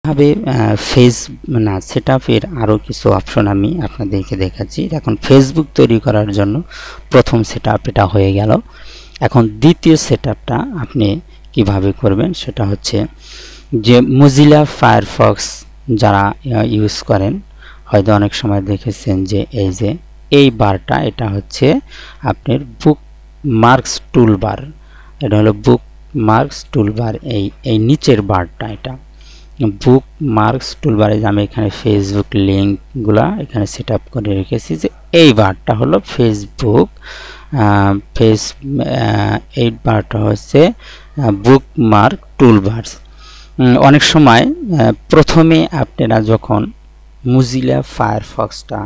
ভাবে ফেস না সেটআপের আরও কিছু অপশন আমি আপনাদেরকে দেখাচ্ছি। এখন ফেসবুক তৈরি করার জন্য প্রথম সেটআপ এটা হয়ে গেল। এখন দ্বিতীয় সেটআপটা আপনি কিভাবে করবেন সেটা হচ্ছে যে মোজিলা ফায়ারফক্স যারা ইউজ করেন হয়তো অনেক সময় দেখেছেন যে এই বারটা এটা হচ্ছে আপনার বুকমার্কস টুলবার। এটা হলো বুকমার্কস টুলবার, এই নিচের বারটা এটা বুকমার্কস টুলবারে আমি এখানে ফেসবুক লিঙ্কগুলা এখানে সেট আপ করে রেখেছি যে এই বারটা হলো ফেসবুক এই বারটা হচ্ছে বুকমার্ক টুলবার্স। অনেক সময় প্রথমে আপনারা যখন মোজিলা ফায়ারফক্সটা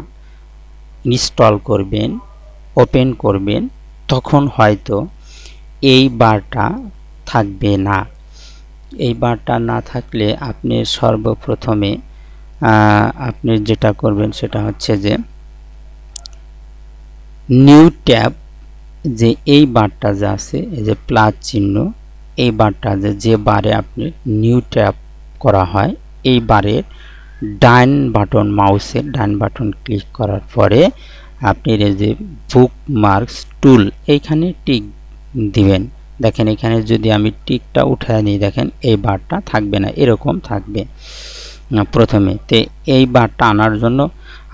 ইনস্টল করবেন ওপেন করবেন তখন হয়তো এই বারটা থাকবে না। এই বারটা না থাকলে আপনি সর্বপ্রথমে আপনি যেটা করবেন সেটা হচ্ছে যে নিউ ট্যাব, যে এই বারটা যে আছে এই যে প্লাস চিহ্ন, এই বারটা যে বারে আপনি নিউ ট্যাব করা হয় এই বারের ডান বাটন, মাউসের ডান বাটন ক্লিক করার পরে আপনি এই যে বুকমার্কস টুল এইখানে টিক দিবেন। দেখেন এখানে যদি আমি টিকটা উঠায় নিই দেখেন এই বারটা থাকবে না, এরকম থাকবে প্রথমে। তো এই বারটা আনার জন্য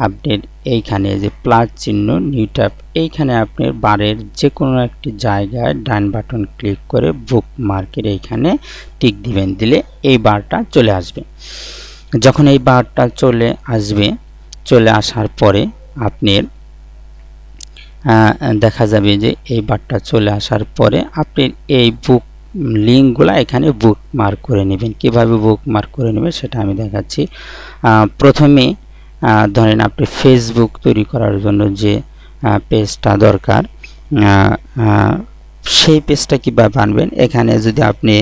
আপনি এইখানে যে প্লাস চিহ্ন নিউ ট্যাব এইখানে আপনি বারের যে কোনো একটি জায়গায় ডান বাটন ক্লিক করে বুকমার্কের এইখানে টিক দিবেন, দিলে এই বারটা চলে আসবে। যখন এই বারটা চলে আসবে, চলে আসার পরে আপনার দেখা যাবে যে এই বারটা চলে আসার পরে আপনি এই বুক লিঙ্কগুলা এখানে বুকমার্ক করে নেবেন। কিভাবে বুকমার্ক করে নেবেন সেটা আমি দেখাচ্ছি। প্রথমে ধরেন আপনি ফেসবুক তৈরি করার জন্য যে পেজটা দরকার সেই পেজটা কীভাবে আনবেন, এখানে যদি আপনি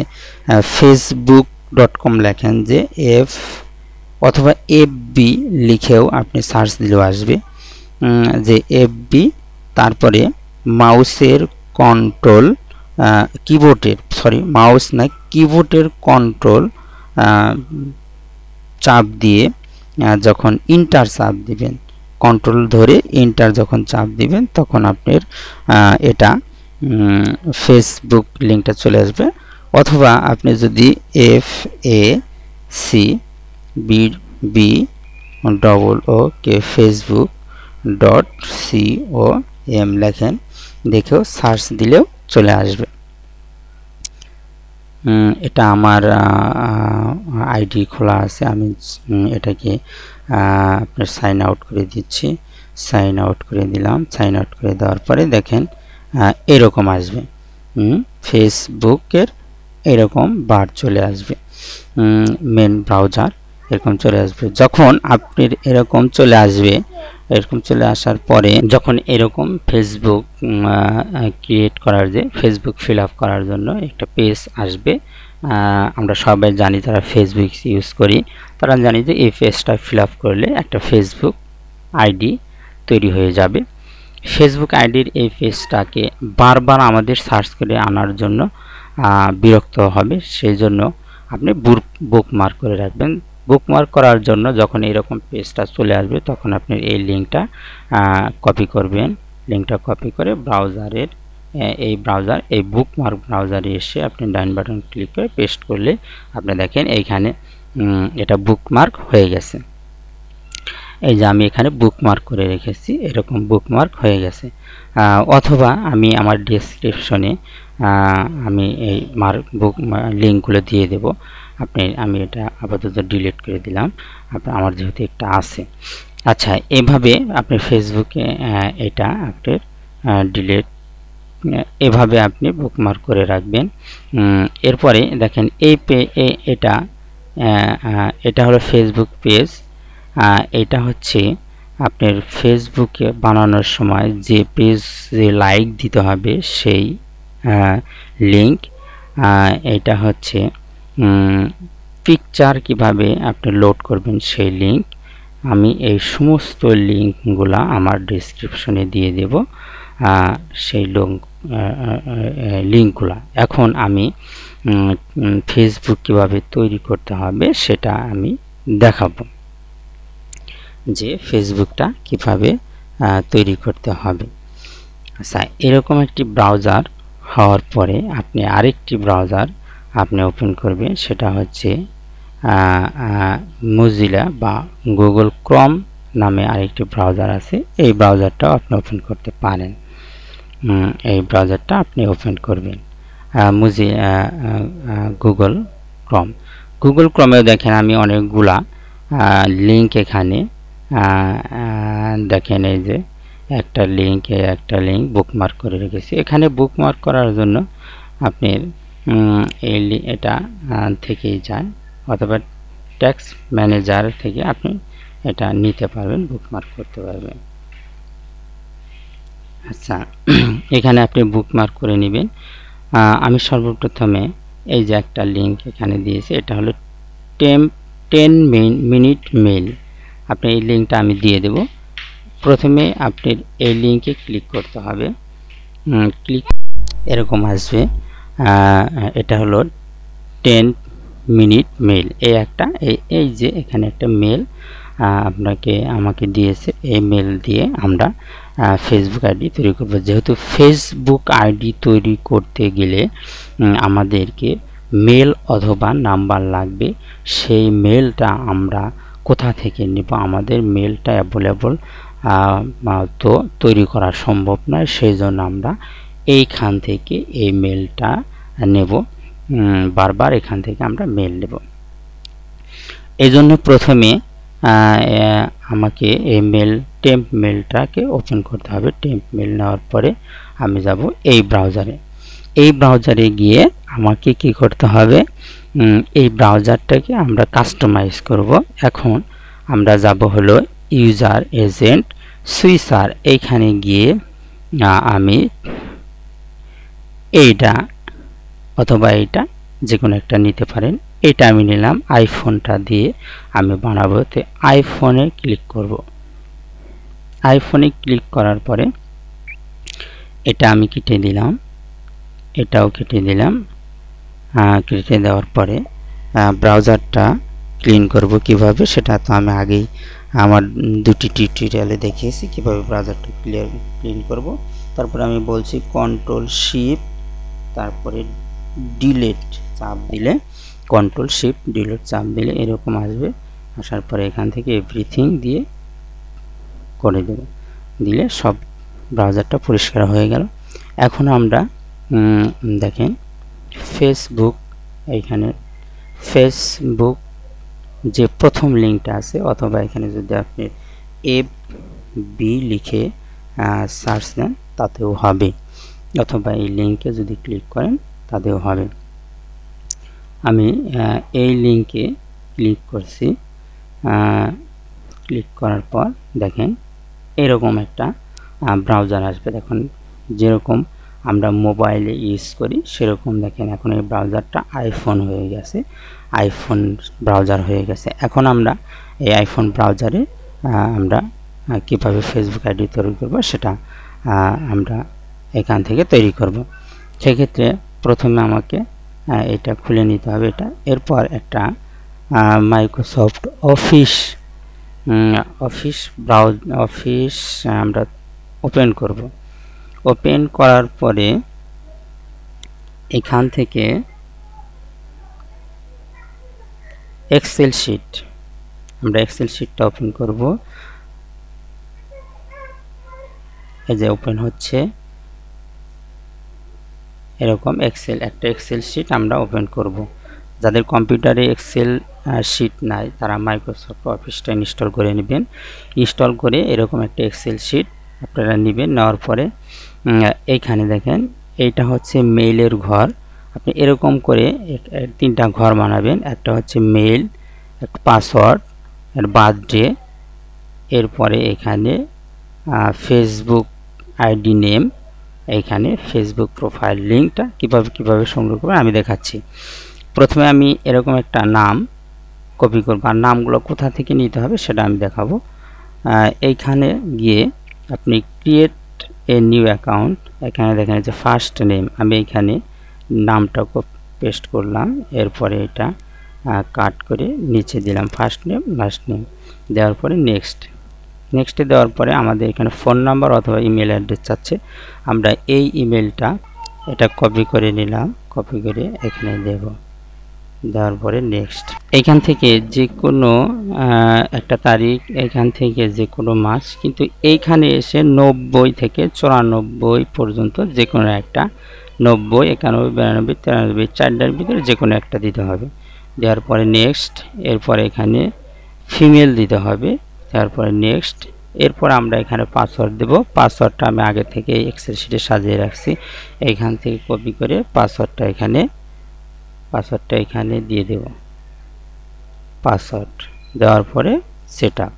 facebook.com লেখেন যে অথবা FB লিখেও আপনি সার্চ দিলেও আসবে যে FB, তারপরে মাউসের কন্ট্রোল কিবোর্ডের কন্ট্রোল চাপ দিয়ে যখন ইন্টার চাপ দিবেন, কন্ট্রোল ধরে ইন্টার যখন চাপ দিবেন তখন আপনার এটা ফেসবুক লিঙ্কটা চলে আসবে। অথবা আপনি যদি FACBOOK facebook.com লেখেন, দেখেও সার্চ দিলেও চলে আসবে। এটা আমার আইডি খোলা আছে, আমি এটাকে আপনার সাইন আউট করে দিচ্ছি। সাইন আউট করে দিলাম। সাইন আউট করে দেওয়ার পরে দেখেন এরকম আসবে, ফেসবুকের এরকম বার চলে আসবে, মেন ব্রাউজার এরকম চলে আসবে। যখন আপনার এরকম চলে আসবে, এরকম চলে আসার পরে যখন এরকম ফেসবুক ক্রিয়েট করার যে ফেসবুক ফিল আপ করার জন্য একটা পেজ আসবে, আমরা সবাই জানি যারা ফেসবুক ইউজ করি তারা জানি যে এই পেজটা ফিল আপ করলে একটা ফেসবুক আইডি তৈরি হয়ে যাবে। ফেসবুক আইডির এই পেজটাকে বারবার আমাদের সার্চ করে আনার জন্য বিরক্ত হবে, সেই জন্য আপনি বুকমার্ক করে রাখবেন। বুকমার্ক করার জন্য যখন এরকম পেজটা চলে আসবে তখন আপনি এই লিঙ্কটা কপি করবেন। লিঙ্কটা কপি করে ব্রাউজারের এই বুকমার্ক ব্রাউজারে এসে আপনি ডান বাটন ক্লিক করে পেস্ট করলে আপনি দেখেন এইখানে এটা বুকমার্ক হয়ে গেছে। এই যে আমি এখানে বুকমার্ক করে রেখেছি, এরকম বুকমার্ক হয়ে গেছে। অথবা আমি আমার ডেসক্রিপশনে আমি এই লিঙ্কগুলো দিয়ে দেব। আমি এটা আপাতত ডিলিট করে দিলাম, আমার যেহেতু একটা আছে। আচ্ছা, এভাবে আপনি ফেসবুকে এটা আপনার ডিলিট এভাবে আপনি বুকমার্ক করে রাখবেন। এরপরে দেখেন এটা হলো ফেসবুক পেজ। এটা হচ্ছে আপনার ফেসবুকে বানানোর সময় যে পেজে লাইক দিতে হবে সেই লিঙ্ক। এটা হচ্ছে পিকচার কিভাবে আপনি লোড করবেন সেই লিঙ্ক। আমি এই সমস্ত লিঙ্কগুলা আমার ডেসক্রিপশনে দিয়ে দেব সেই লিঙ্কগুলা। এখন আমি ফেসবুক কিভাবে তৈরি করতে হবে সেটা আমি দেখাবো, যে ফেসবুকটা কিভাবে তৈরি করতে হবে। আচ্ছা, এরকম একটি ব্রাউজার হওয়ার পরে আপনি আরেকটি ব্রাউজার আপনি ওপেন করবেন, সেটা হচ্ছে মজিলা বা গুগল ক্রোম নামে আরেকটি ব্রাউজার আছে। এই ব্রাউজারটাও আপনি ওপেন করতে পারেন। এই ব্রাউজারটা আপনি ওপেন করবেন গুগল ক্রোম। গুগল ক্রোমেও দেখেন আমি অনেকগুলা লিঙ্ক এখানে দেখেন, এই যে একটা লিঙ্ক বুকমার্ক করে রেখেছি। এখানে বুকমার্ক করার জন্য আপনি এটা থেকেই যায়, অথবা টেক্সট ম্যানেজার থেকে আপনি এটা নিতে পারবেন, বুকমার্ক করতে পারবেন। আচ্ছা, এখানে আপনি বুকমার্ক করে নেবেন। আমি সর্বপ্রথমে এই যে একটা লিঙ্ক এখানে দিয়েছি, এটা হলো 10 মিনিট মেইল। আপনি এই লিঙ্কটা আমি দিয়ে দেব। প্রথমে আপনি এই লিঙ্কে ক্লিক করতে হবে। ক্লিক এরকম আসবে, এটা হলো 10 মিনিট মেইল। এই যে এখানে একটা মেল আমাকে দিয়েছে। এই মেল দিয়ে আমরা ফেসবুক আইডি তৈরি করব। যেহেতু ফেসবুক আইডি তৈরি করতে গেলে আমাদেরকে মেল অথবা নাম্বার লাগবে। সেই মেলটা আমরা কোথা থেকে নেব? আমাদের মেলটা অ্যাভেলেবল তো তৈরি করা সম্ভব নয়, সেই জন্য আমরা এইখান থেকে এই মেলটা নেব। বারবার এখান থেকে আমরা মেল নেব। এই জন্য প্রথমে আমাকে এই টেম্প মেলটাকে ওপেন করতে হবে। টেম্প মেল নেওয়ার পরে আমি যাব এই ব্রাউজারে। এই ব্রাউজারে গিয়ে আমাকে কি করতে হবে? এই ব্রাউজারটাকে আমরা কাস্টমাইজ করব। এখন আমরা যাব হলো ইউজার এজেন্ট সুইচার। এইখানে গিয়ে আমি এইটা অথবা এইটা যে কোনো একটা নিতে পারেন। এটা আমি নিলাম। আইফোনটা দিয়ে আমি বানাবো। তো আইফোনে ক্লিক করব। আইফোনে ক্লিক করার পরে এটা আমি কেটে দিলাম, এটাও কেটে দিলাম। কেটে দেওয়ার পরে ব্রাউজারটা ক্লিন করব কিভাবে, সেটা তো আমি আগেই আমার দুটি টিউটোরিয়ালে দেখিয়েছি কিভাবে ব্রাউজারটা ক্লিন করব। তারপরে আমি বলছি কন্ট্রোল শিফট তারপরে ডিলিট চাপ দিলে, কন্ট্রোল শিফট ডিলিট চাপ দিলে এরকম আসবে। আসার পরে এখান থেকে এভরিথিং দিয়ে করে দেব, দিলে সব ব্রাউজারটা পরিষ্কার হয়ে গেল। এখন আমরা দেখেন ফেসবুক, এইখানে ফেসবুক যে প্রথম লিঙ্কটা আছে, অথবা এখানে যদি আপনি FB লিখে সার্চ দেন তাতেও হবে, অথবা এই লিঙ্কে যদি ক্লিক করেন তাতেও হবে। আমি এই লিঙ্কে ক্লিক করছি। ক্লিক করার পর দেখেন এরকম একটা ব্রাউজার আসবে। দেখুন যেরকম আমরা মোবাইলে ইউজ করি সেরকম দেখেন এখন এই ব্রাউজারটা আইফোন হয়ে গেছে, আইফোন ব্রাউজার হয়ে গেছে। এখন আমরা এই আইফোন ব্রাউজারে আমরা কিভাবে ফেসবুক আইডি তৈরি করব সেটা আমরা এখান থেকে তৈরি করব। সেক্ষেত্রে প্রথমে আমাকে এটা খুলে নিতে হবে এটা। এরপর একটা মাইক্রোসফট অফিস আমরা ওপেন করব। ওপেন করার পরে এখান থেকে এক্সেল শিট, আমরা এক্সেল শিটটা ওপেন করব। এই যে ওপেন হচ্ছে এরকম একটা এক্সেল শিট আমরা ওপেন করব। যাদের কম্পিউটারে এক্সেল শিট নাই তারা মাইক্রোসফট অফিসটা ইনস্টল করে নেবেন। ইনস্টল করে এরকম একটা এক্সেল শিট আপনারা নেবেন। নেওয়ার পরে এইখানে দেখেন এইটা হচ্ছে মেইলের ঘর। আপনি এরকম করে তিনটা ঘর বানাবেন। একটা হচ্ছে মেইল, একটা পাসওয়ার্ড, এর বার্থডে, এরপরে এখানে ফেসবুক আইডি নেম, এইখানে ফেসবুক প্রোফাইল লিঙ্কটা কিভাবে সংগ্রহ করবেন আমি দেখাচ্ছি। প্রথমে আমি এরকম একটা নাম কপি করব, আর নামগুলো কোথা থেকে নিতে হবে সেটা আমি দেখাবো। এইখানে গিয়ে আপনি ক্রিয়েট এ নিউ অ্যাকাউন্ট, এখানে দেখেন যে ফার্স্ট নেম, আমি এইখানে নামটা পেস্ট করলাম, এরপরে এটা কাট করে নিচে দিলাম ফার্স্ট নেম লাস্ট নেম, দেওয়ার পরে নেক্সটে দেওয়ার পরে আমাদের এখানে ফোন নাম্বার অথবা ইমেল অ্যাড্রেস চাচ্ছে। আমরা এই ইমেলটা এটা কপি করে নিলাম, কপি করে এখানে দেব, দেওয়ার পরে নেক্সট। এখান থেকে যে কোনো একটা তারিখ, এখান থেকে যে কোনো মাস, কিন্তু এইখানে এসে 90 থেকে 94 পর্যন্ত যে কোনো একটা, 90, 91, 92, 93, 4টার ভিতরে যে কোনো একটা দিতে হবে। দেওয়ার পরে নেক্সট, এরপরে এখানে ফিমেল দিতে হবে, তারপরে নেক্সট। এরপর আমরা এখানে পাসওয়ার্ড দেব। পাসওয়ার্ডটা আমি আগে থেকে এক্সেল শিটে সাজিয়ে রাখছি, এইখান থেকে কপি করে পাসওয়ার্ডটা এখানে দিয়ে দেব। পাসওয়ার্ড দেওয়ার পরে সেটআপ,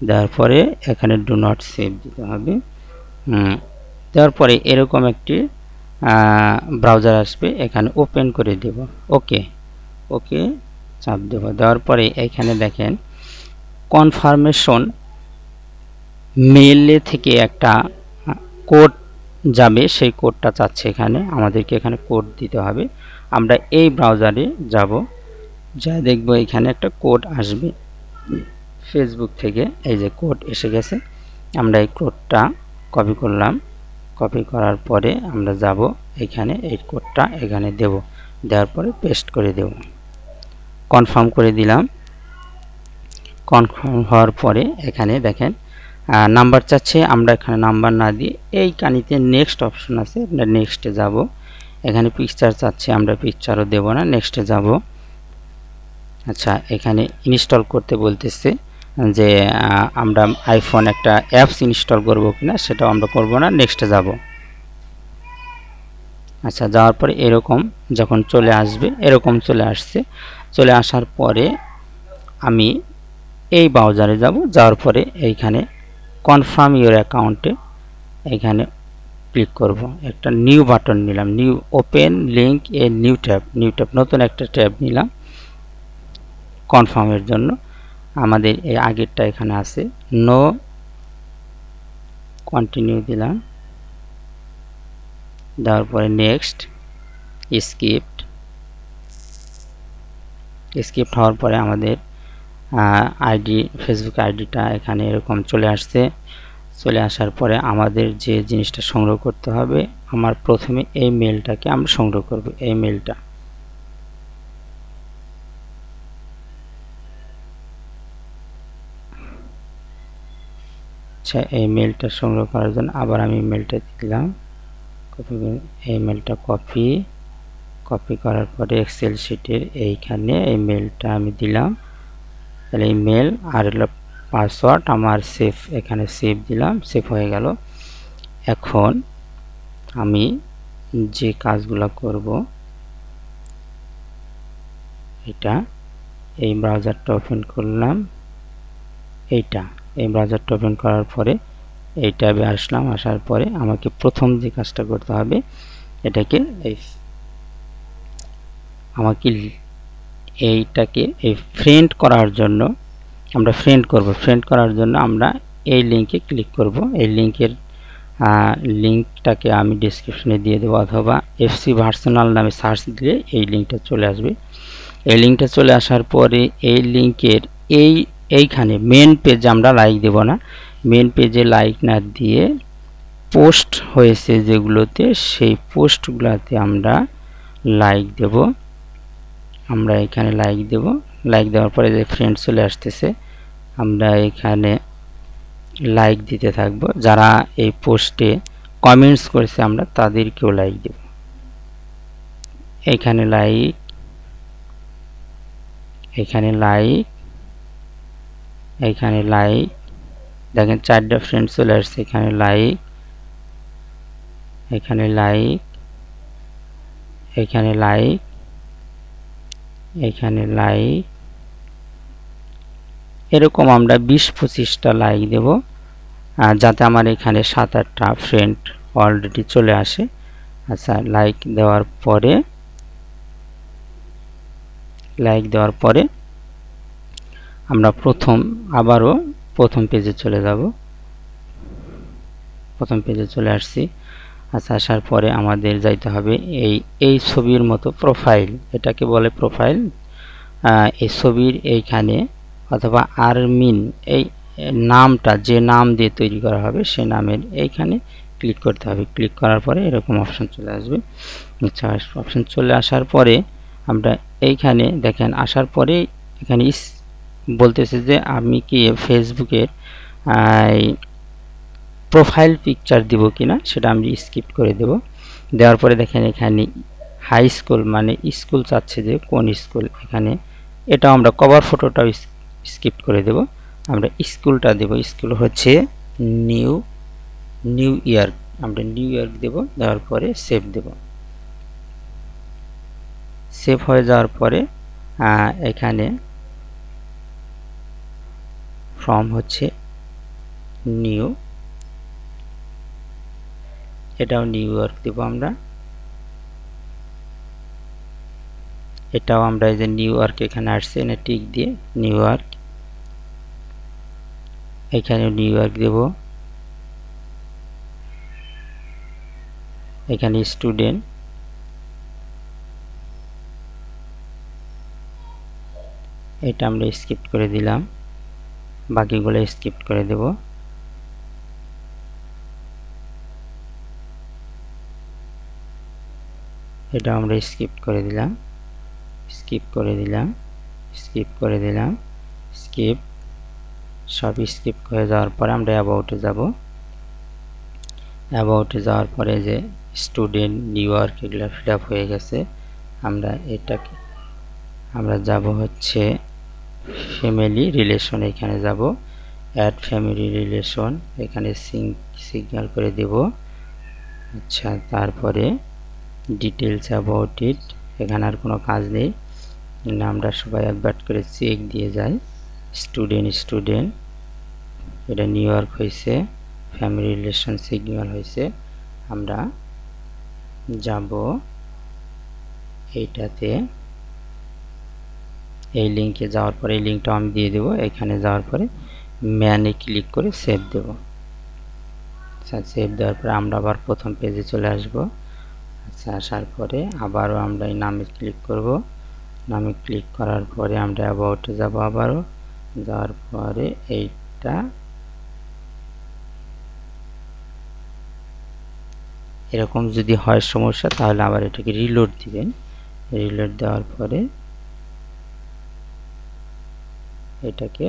দেওয়ার পরে এখানে ডু নট সেভ দিতে হবে। দেওয়ার পরে এরকম একটি ব্রাউজার আসবে, এখানে ওপেন করে দেব, ওকে চাপ দেব। দেওয়ার পরে এখানে দেখেন কনফার্মেশন মেইলে থেকে একটা কোড যাবে, সেই কোডটা চাচ্ছে এখানে, আমাদেরকে এখানে কোড দিতে হবে। আমরা এই ব্রাউজারে যাব, যা দেখব এখানে একটা কোড আসবে ফেসবুক থেকে, এই যে কোড এসে গেছে। আমরা এই কোডটা কপি করলাম, কপি করার পরে আমরা যাব এখানে, এই কোডটা এখানে দেব, দেওয়ার পরে পেস্ট করে দেব, কনফার্ম করে দিলাম। কনফার্ম হওয়ার পরে এখানে দেখেন নাম্বার চাচ্ছে, আমরা এখানে নাম্বার না দিয়ে এই কানিতে নেক্সট অপশন আছে, আমরা নেক্সটে যাব। এখানে পিকচার চাচ্ছে, আমরা পিকচারও দেব না, নেক্সটে যাব। আচ্ছা, এখানে ইনস্টল করতে বলতেছে যে আমরা আইফোন একটা অ্যাপস ইনস্টল করব কিনা, সেটাও আমরা করব না, নেক্সটে যাব। আচ্ছা, যাওয়ার পরে এরকম যখন চলে আসবে, এরকম চলে আসছে, চলে আসার পরে আমি এই ব্রাউজারে যাব, যাওয়ার পরে এইখানে কনফার্ম ইউর অ্যাকাউন্টে এখানে ক্লিক করব। একটা নিউ বাটন নিলাম, new open link a new tab, নতুন একটা ট্যাব নিলাম কনফার্মের জন্য। আমাদের এই আগেরটা এখানে আছে, নো কন্টিনিউ দিলাম, দেওয়ার পরে নেক্সট, স্কিপ্ট হওয়ার পরে আমাদের আইডি, ফেসবুক আইডিটা এখানে এরকম চলে আসছে। চলে আসার পরে আমাদের যে জিনিসটা সংগ্রহ করতে হবে, আমার প্রথমে এই মেলটাকে আমরা সংগ্রহ করব, এই মেলটা। আচ্ছা, এই মেলটা সংগ্রহ করার জন্য আবার আমি মেলটা দিলাম, কপি করে এই মেলটা কপি করার পরে এক্সেল শিটের এইখানে এই মেলটা আমি দিলাম। তাহলে এই মেল আর হলো পাসওয়ার্ড আমার সেভ, এখানে সেভ দিলাম, সেভ হয়ে গেল। এখন আমি যে কাজগুলো করব, এটা এই ব্রাউজারটা ওপেন করলাম, এই ব্রাউজারটা ওপেন করার পরে এই ট্যাবে আসলাম, আসার পরে আমাকে প্রথম যে কাজটা করতে হবে, এটাকে এইটাকে ফ্রেন্ড করার জন্য আমরা ফ্রেন্ড করার জন্য আমরা এই লিঙ্কে ক্লিক করব। এই লিঙ্কটাকে আমি ডেসক্রিপশনে দিয়ে দেবো, অথবা এফসি ভার্সোনাল নামে সার্চ দিলে এই লিঙ্কটা চলে আসবে। এই লিঙ্কটা চলে আসার পরে এই লিঙ্কের এইখানে মেন পেজে আমরা লাইক দেব না, মেন পেজে লাইক না দিয়ে পোস্ট হয়েছে যেগুলোতে, সেই পোস্টগুলোতে আমরা লাইক দেব। আমরা এখানে লাইক দেব, লাইক দেওয়ার পরে যে ফ্রেন্ড চলে আসতেছে, আমরা এখানে লাইক দিতে থাকব। যারা এই পোস্টে কমেন্টস করেছে আমরা তাদেরকেও লাইক দেব। এখানে লাইক, এখানে লাইক, এখানে লাইক, দেখেন 4টা ফ্রেন্ড চলে আসছে, এখানে লাইক, এখানে লাইক, এখানে লাইক, এখানে লাইক, এরকম আমরা 20-25টা লাইক দেব, যাতে আমার এখানে 7-8টা ফ্রেন্ড অলরেডি চলে আসে। আচ্ছা, লাইক দেওয়ার পরে আমরা আবারও প্রথম পেজে চলে যাব। প্রথম পেজে চলে আসছি। আচ্ছা, আসার পরে আমাদের যাইতে হবে এই ছবির মতো প্রোফাইল, এটাকে বলে প্রোফাইল। এই ছবির এইখানে অথবা আরমিন এই নামটা যে নাম দিয়ে তৈরি করা হবে সে নামের এইখানে ক্লিক করতে হবে। ক্লিক করার পরে এরকম অপশন চলে আসবে। আচ্ছা, অপশন চলে আসার পরে আমরা এইখানে দেখেন, আসার পরে এখানে বলতেছে যে আমি কি ফেসবুকের প্রোফাইল পিকচার দিব কিনা, সেটা আমি স্কিপ করে দেব। দেওয়ার পরে দেখেন এখানে হাই স্কুল মানে স্কুল চাচ্ছে যে কোন স্কুল, এখানে এটাও আমরা কভার ফটোটাও স্কিপ করে দেব। আমরা স্কুলটা দেব, স্কুল হচ্ছে নিউ ইয়র্ক, আমরা নিউ ইয়র্ক দেব। দেওয়ার পরে সেভ দেব। সেভ হয়ে যাওয়ার পরে এখানে ফ্রম হচ্ছে নিউ, এটাও নিউ ইয়র্ক দেব আমরা। এটাও আমরা এই যে নিউ ইয়র্ক এখানে আসছে না টিক দিয়ে নিউ ইয়র্ক, এখানে নিউ ইয়র্ক দেব। এখানে স্টুডেন্ট, এটা আমরা স্কিপ করে দিলাম, বাকিগুলো স্কিপ করে দেব। এটা আমরা স্কিপ করে দিলাম, স্কিপ করে দিলাম, স্কিপ করে দিলাম, স্কিপ, সব স্কিপ হয়ে যাওয়ার পরে আমরা অ্যাবাউটে যাব। অ্যাবাউটে যাওয়ার পরে যে স্টুডেন্ট নিউ ইয়র্ক এগুলো ফিল আপ হয়ে গেছে। আমরা এটাকে আমরা যাব হচ্ছে ফ্যামিলি রিলেশন, এখানে যাব অ্যাড ফ্যামিলি রিলেশন, এখানে সিগন্যাল করে দেব। আচ্ছা, তারপরে ডিটেলস অ্যাবাউট ইট, এখানে আর কোনো কাজ নেই, আমরা সবাই একবার করে চেক দিয়ে যাই। স্টুডেন্ট এটা নিউ ইয়র্ক হয়েছে, ফ্যামিলি রিলেশন সিগন্যাল হয়েছে। আমরা যাব এইটাতে, এই লিঙ্কে যাওয়ার পরে এই লিঙ্কটা আমি দিয়ে দেব। এখানে যাওয়ার পরে ম্যানে ক্লিক করে সেভ দেব। আচ্ছা, সেভ দেওয়ার পরে আমরা আবার প্রথম পেজে চলে আসব। আচ্ছা, আসার পরে আবারও আমরা এই নামে ক্লিক করব। নামে ক্লিক করার পরে আমরা অ্যাবাউটে যাব, আবারও যাওয়ার পরে এইটা এরকম যদি হয় সমস্যা, তাহলে আবার এটাকে রিলোড দিবেন। রিলোড দেওয়ার পরে এটাকে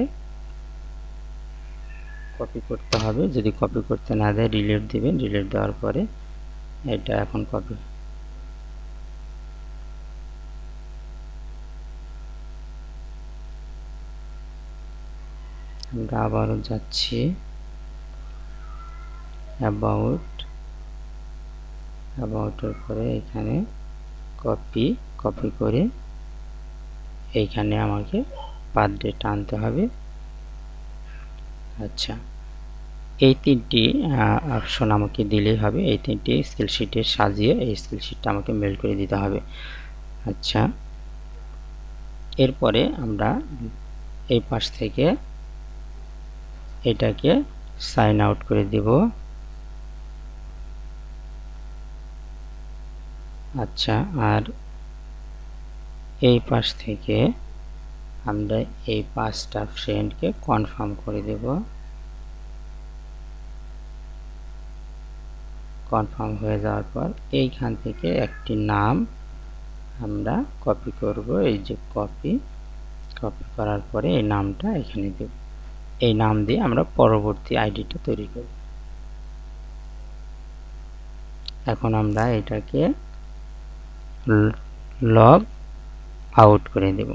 কপি করতে হবে, যদি কপি করতে না দেয় রিলোড দিবেন। রিলোড দেওয়ার পরে এটা এখন কপি, আমরা আবারও যাচ্ছি অ্যাবাউটের পরে এখানে কপি করে এইখানে আমাকে বার্থডেটা আনতে হবে। আচ্ছা, এই তিনটি অপশন আমাকে দিলেই হবে। এই তিনটি স্কিল শিটে সাজিয়ে এই স্কিল শিটটা আমাকে মেল করে দিতে হবে। আচ্ছা, এরপরে আমরা এই পাশ থেকে এটাকে সাইন আউট করে দেব। আচ্ছা, আর এই পাশ থেকে আমরা এই 5টা ফ্রেন্ডকে কনফার্ম করে দেব। কনফার্ম হয়ে যাওয়ার পর এইখান থেকে একটি নাম আমরা কপি করব। এই যে কপি করার পরে এই নামটা এখানে দেব। এই নাম দিয়ে আমরা পরবর্তী আইডিটা তৈরি করব। এখন আমরা এটাকে লগ আউট করে দেব।